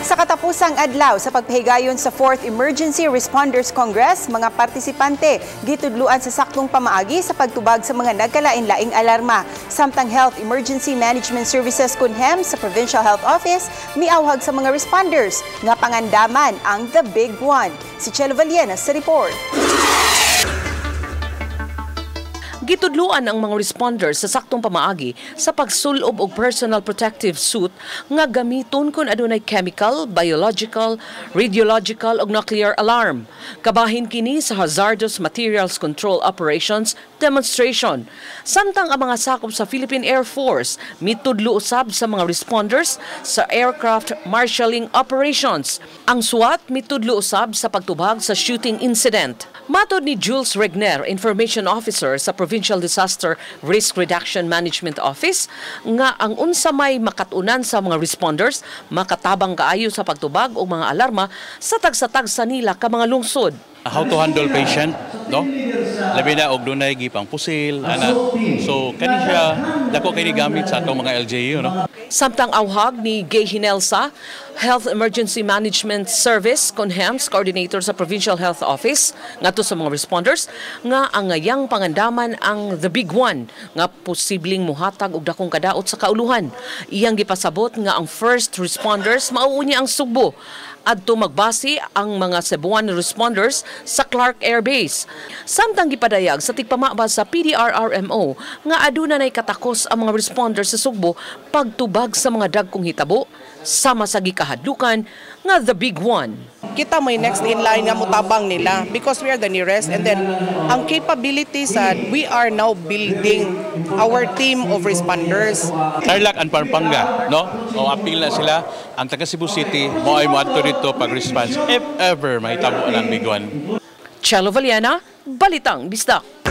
Sa katapusang adlaw sa pagpahigayon sa 4th Emergency Responders Congress, mga partisipante gitudluan sa saktong pamaagi sa pagtubag sa mga nagkalain-laing alarma. Samtang Health Emergency Management Services kunhem sa Provincial Health Office miawhag sa mga responders nga pangandaman ang The Big One. Si Chelo Valiena sa report. Gitudluan ang mga responders sa saktong pamaagi sa pagsulob og personal protective suit nga gamiton kung adunay chemical, biological, radiological ug nuclear alarm. Kabahin kini sa Hazardous Materials Control Operations demonstration. Samtang ang mga sakop sa Philippine Air Force mitudlo usab sa mga responders sa aircraft marshalling operations. Ang SWAT mitudlo usab sa pagtubag sa shooting incident. Matod ni Jules Regner, Information Officer sa Provincial Disaster Risk Reduction Management Office, nga ang unsa may makatunan sa mga responders makatabang kaayo sa pagtubag o mga alarma sa tagsa-tagsa nila ka mga lungsod. How to handle patient, no? Labi na og dunay gipang pusil, ana. So kani siya dako kay gamit sa atong mga LGU, no? Samtang awhag ni Gay Hinelsa, Health Emergency Management Service Conhems Coordinator sa Provincial Health Office ngadto sa mga responders nga ang ngayang pangandaman ang The Big One nga posibleng muhatag og dakong kadaot sa kauluhan. Iyang gipasabot nga ang first responders mauunya ang Sugbo adto magbase ang mga Cebuano responders sa Clark Air Base. Samtang gipadayag sa tigpamaba sa PDRRMO nga aduna nay katakos ang mga responders sa Sugbo pagtubag sa mga dagkong hitabo sama sa gikahadlukan nga The Big One. Kita may next in line nga mutabang nila because we are the nearest, and then ang capabilities that we are now building our team of responders. Tarlac and Pampanga, no? O appeal na sila ang taga Cebu City mo ay moadto dito pag-response if ever may tabo ang Big One. Chelo Valiena, Balitang Bisdak.